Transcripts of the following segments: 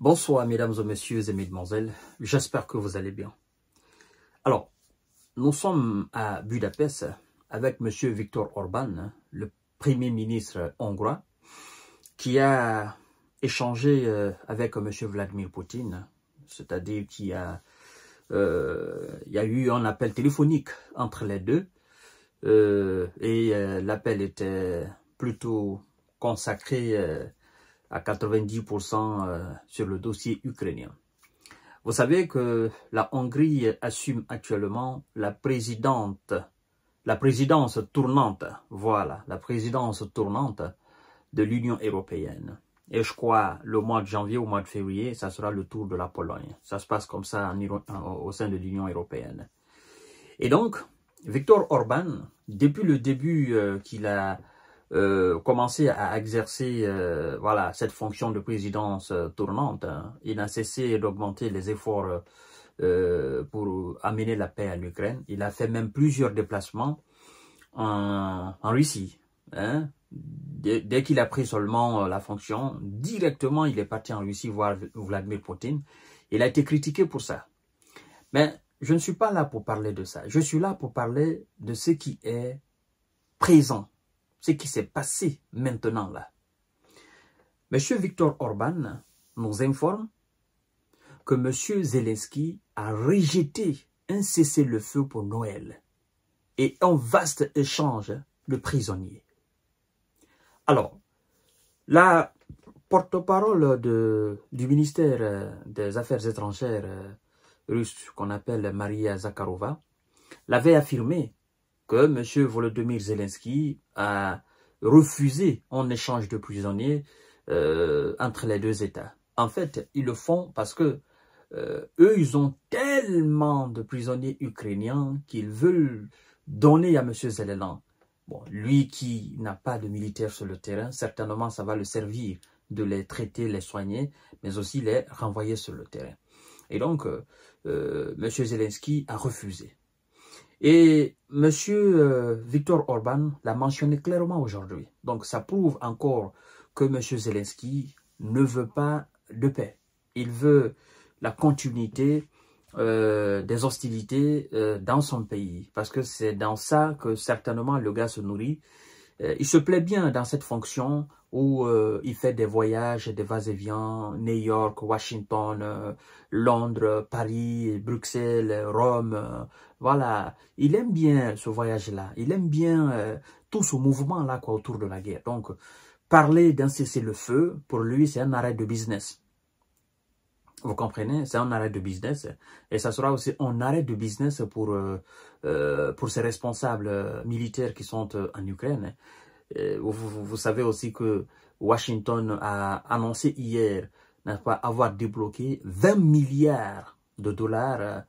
Bonsoir mesdames et messieurs et mesdemoiselles, j'espère que vous allez bien. Alors, nous sommes à Budapest avec M. Viktor Orban, le Premier ministre hongrois, qui a échangé avec M. Vladimir Poutine, c'est-à-dire qu'il y a eu un appel téléphonique entre les deux l'appel était plutôt consacré à 90% sur le dossier ukrainien. Vous savez que la Hongrie assume actuellement la présidence tournante, voilà, la présidence tournante de l'Union européenne. Et je crois, le mois de janvier au mois de février, ça sera le tour de la Pologne. Ça se passe comme ça au sein de l'Union européenne. Et donc, Viktor Orban, depuis le début qu'il a commencé à exercer voilà, cette fonction de présidence tournante, il n'a cessé d'augmenter les efforts pour amener la paix en Ukraine. Il a fait même plusieurs déplacements en Russie. Hein. Dès qu'il a pris seulement la fonction, directement il est parti en Russie voir Vladimir Poutine. Il a été critiqué pour ça. Mais je ne suis pas là pour parler de ça. Je suis là pour parler de ce qui est présent, ce qui s'est passé maintenant là. Monsieur Viktor Orban nous informe que Monsieur Zelensky a rejeté un cessez-le-feu pour Noël et un vaste échange de prisonniers. Alors, la porte-parole du ministère des Affaires étrangères russe qu'on appelle Maria Zakharova l'avait affirmé que M. Volodymyr Zelensky a refusé un échange de prisonniers entre les deux États. En fait, ils le font parce que eux, ils ont tellement de prisonniers ukrainiens qu'ils veulent donner à M. Zelensky. Bon, lui qui n'a pas de militaires sur le terrain, certainement ça va le servir de les traiter, les soigner, mais aussi les renvoyer sur le terrain. Et donc, M. Zelensky a refusé. Et M. Viktor Orban l'a mentionné clairement aujourd'hui. Donc, ça prouve encore que M. Zelensky ne veut pas de paix. Il veut la continuité des hostilités dans son pays. Parce que c'est dans ça que certainement le gars se nourrit. Il se plaît bien dans cette fonction où il fait des voyages, des va-et-vient, New York, Washington, Londres, Paris, Bruxelles, Rome. Voilà, il aime bien ce voyage-là. Il aime bien tout ce mouvement-là quoi autour de la guerre. Donc, parler d'un cessez-le-feu, pour lui, c'est un arrêt de business. Vous comprenez? C'est un arrêt de business. Et ça sera aussi un arrêt de business pour ces responsables militaires qui sont en Ukraine. Vous savez aussi que Washington a annoncé hier, n'est-ce pas, avoir débloqué 20 milliards de dollars,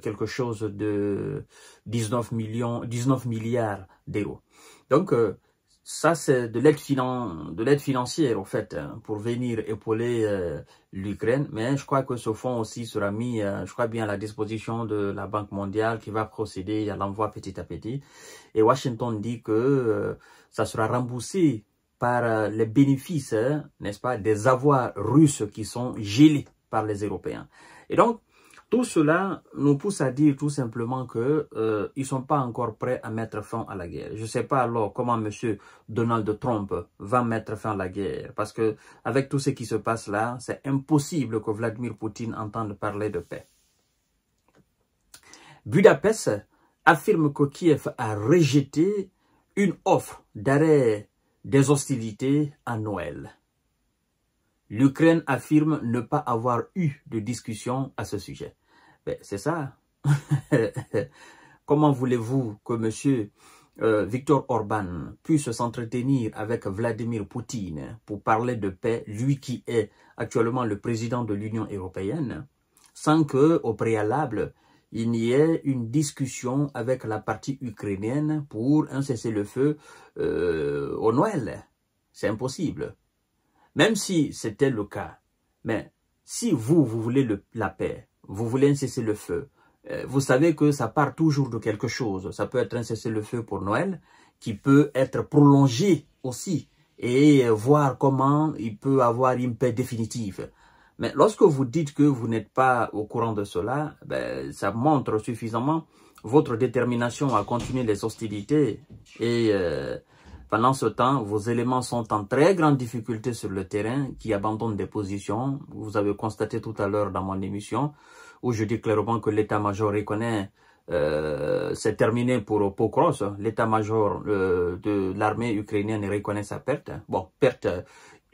quelque chose de 19 milliards d'euros. Donc, ça, c'est de l'aide financière, en fait, hein, pour venir épauler l'Ukraine. Mais je crois que ce fonds aussi sera mis, je crois bien, à la disposition de la Banque mondiale qui va procéder à l'envoi petit à petit. Et Washington dit que ça sera remboursé par les bénéfices, hein, n'est-ce pas, des avoirs russes qui sont gelés par les Européens. Et donc, tout cela nous pousse à dire tout simplement que ils sont pas encore prêts à mettre fin à la guerre. Je sais pas alors comment M. Donald Trump va mettre fin à la guerre. Parce que avec tout ce qui se passe là, c'est impossible que Vladimir Poutine entende parler de paix. Budapest affirme que Kiev a rejeté une offre d'arrêt des hostilités à Noël. L'Ukraine affirme ne pas avoir eu de discussion à ce sujet. Ben, c'est ça. Comment voulez-vous que M. Viktor Orban puisse s'entretenir avec Vladimir Poutine pour parler de paix, lui qui est actuellement le président de l'Union européenne, sans qu'au préalable, il n'y ait une discussion avec la partie ukrainienne pour un cessez-le-feu au Noël? C'est impossible. Même si c'était le cas, mais si vous voulez la paix, vous voulez un cessez-le-feu, vous savez que ça part toujours de quelque chose. Ça peut être un cessez-le-feu pour Noël, qui peut être prolongé aussi, et voir comment il peut avoir une paix définitive. Mais lorsque vous dites que vous n'êtes pas au courant de cela, ben, ça montre suffisamment votre détermination à continuer les hostilités. Et pendant ce temps, vos éléments sont en très grande difficulté sur le terrain, qui abandonnent des positions. Vous avez constaté tout à l'heure dans mon émission, où je dis clairement que l'état-major reconnaît, c'est terminé pour Pokros, l'état-major de l'armée ukrainienne reconnaît sa perte. Bon, perte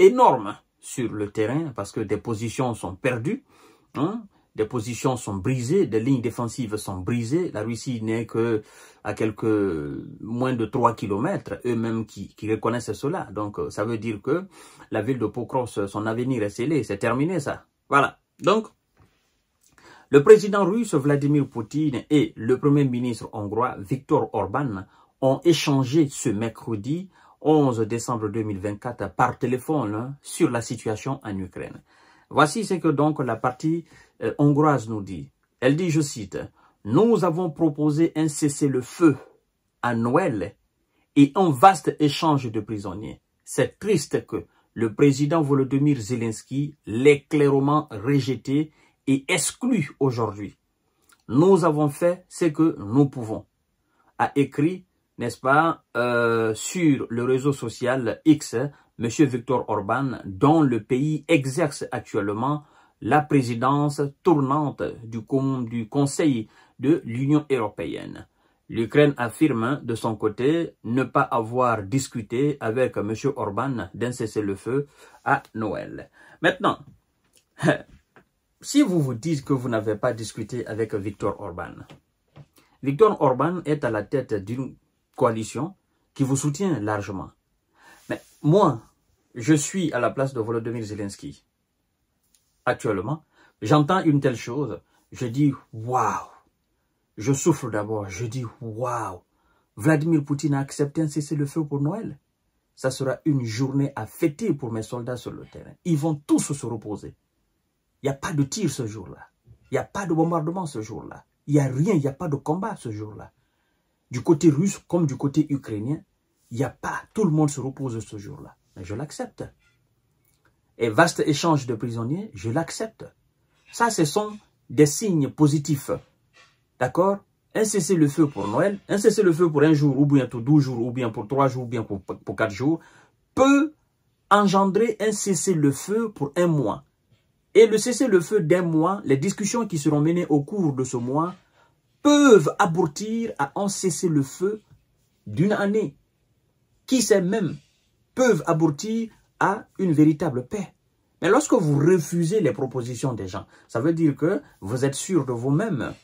énorme sur le terrain, parce que des positions sont perdues, hein, des positions sont brisées, des lignes défensives sont brisées. La Russie n'est que à moins de 3 km, eux-mêmes qui reconnaissent cela. Donc, ça veut dire que la ville de Pokros, son avenir est scellé, c'est terminé ça. Voilà. Donc, le président russe Vladimir Poutine et le premier ministre hongrois Viktor Orban ont échangé ce mercredi 11 décembre 2024 par téléphone sur la situation en Ukraine. Voici ce que donc la partie hongroise nous dit. Elle dit, je cite, « Nous avons proposé un cessez-le-feu à Noël et un vaste échange de prisonniers. C'est triste que le président Volodymyr Zelensky l'ait clairement rejeté et exclu aujourd'hui. Nous avons fait ce que nous pouvons. » A écrit, n'est-ce pas, sur le réseau social X, M. Viktor Orban, dont le pays exerce actuellement la présidence tournante du Conseil de l'Union européenne. L'Ukraine affirme de son côté ne pas avoir discuté avec M. Orban d'un cessez-le-feu à Noël. Maintenant, si vous vous dites que vous n'avez pas discuté avec Viktor Orban est à la tête d'une coalition qui vous soutient largement. Mais moi, je suis à la place de Volodymyr Zelensky. Actuellement, j'entends une telle chose, je dis waouh. Je souffle d'abord, je dis waouh. Vladimir Poutine a accepté un cessez-le-feu pour Noël. Ça sera une journée à fêter pour mes soldats sur le terrain. Ils vont tous se reposer. Il n'y a pas de tir ce jour-là. Il n'y a pas de bombardement ce jour-là. Il n'y a rien, il n'y a pas de combat ce jour-là. Du côté russe comme du côté ukrainien, il n'y a pas, tout le monde se repose ce jour-là. Mais je l'accepte. Et vaste échange de prisonniers, je l'accepte. Ça, ce sont des signes positifs. D'accord? Un cessez-le-feu pour Noël, un cessez-le-feu pour un jour, ou bien pour 12 jours, ou bien pour 3 jours, ou bien pour 4 jours, peut engendrer un cessez-le-feu pour un mois. Et le cessez-le-feu d'un mois, les discussions qui seront menées au cours de ce mois, peuvent aboutir à un cessez-le-feu d'une année. Qui sait même, peuvent aboutir à une véritable paix. Mais lorsque vous refusez les propositions des gens, ça veut dire que vous êtes sûr de vous-même.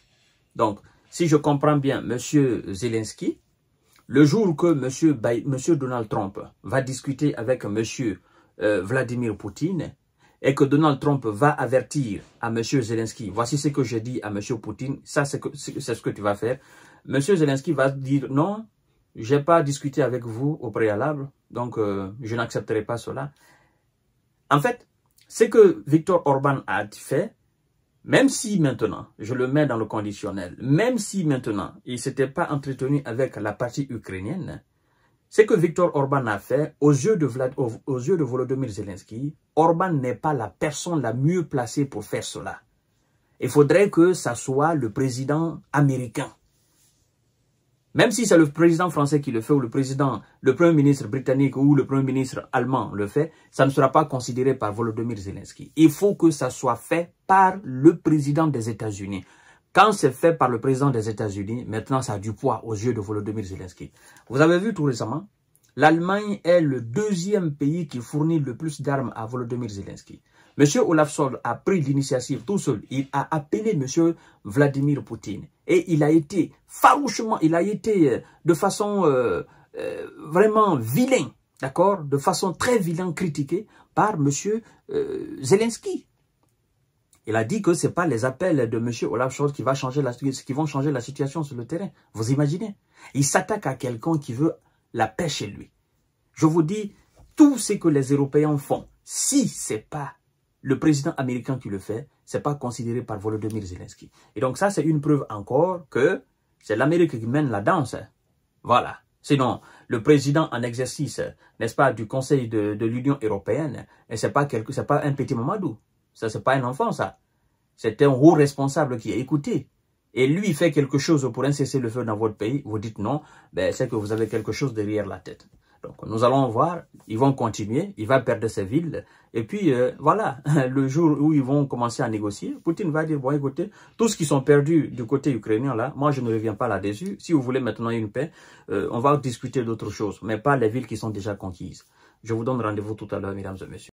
Donc, si je comprends bien, M. Zelensky, le jour que M. Donald Trump va discuter avec M. Vladimir Poutine, et que Donald Trump va avertir à M. Zelensky, voici ce que j'ai dit à M. Poutine, ça c'est ce que tu vas faire. M. Zelensky va dire, non, je n'ai pas discuté avec vous au préalable, donc je n'accepterai pas cela. En fait, ce que Viktor Orban a fait, même si maintenant, je le mets dans le conditionnel, même si maintenant, il ne s'était pas entretenu avec la partie ukrainienne, ce que Viktor Orban a fait, aux yeux de Volodymyr Zelensky, Orban n'est pas la personne la mieux placée pour faire cela. Il faudrait que ça soit le président américain. Même si c'est le président français qui le fait, ou le premier ministre britannique ou le premier ministre allemand le fait, ça ne sera pas considéré par Volodymyr Zelensky. Il faut que ça soit fait par le président des États-Unis. Quand c'est fait par le président des États-Unis, maintenant ça a du poids aux yeux de Volodymyr Zelensky. Vous avez vu tout récemment, l'Allemagne est le deuxième pays qui fournit le plus d'armes à Volodymyr Zelensky. M. Olaf Scholz a pris l'initiative tout seul. Il a appelé M. Vladimir Poutine. Et il a été farouchement, il a été de façon vraiment vilain, d'accord, de façon très vilaine critiqué par M. Zelensky. Il a dit que ce n'est pas les appels de M. Olaf Scholz qui vont changer la situation sur le terrain. Vous imaginez? Il s'attaque à quelqu'un qui veut la paix chez lui. Je vous dis, tout ce que les Européens font, si ce n'est pas le président américain qui le fait, ce n'est pas considéré par Volodymyr Zelensky. Et donc ça, c'est une preuve encore que c'est l'Amérique qui mène la danse. Voilà. Sinon, le président en exercice, n'est-ce pas, du Conseil de l'Union européenne, et ce n'est pas un petit Mamadou. Ça, c'est pas un enfant, ça. C'est un haut responsable qui a écouté. Et lui, il fait quelque chose pour un cessez-le-feu dans votre pays. Vous dites non, ben, c'est que vous avez quelque chose derrière la tête. Donc, nous allons voir. Ils vont continuer. Il va perdre ses villes. Et puis, voilà, le jour où ils vont commencer à négocier, Poutine va dire, bon, écoutez, tous ceux qui sont perdus du côté ukrainien, là, moi, je ne reviens pas là-dessus. Si vous voulez maintenant une paix, on va discuter d'autres choses, mais pas les villes qui sont déjà conquises. Je vous donne rendez-vous tout à l'heure, mesdames et messieurs.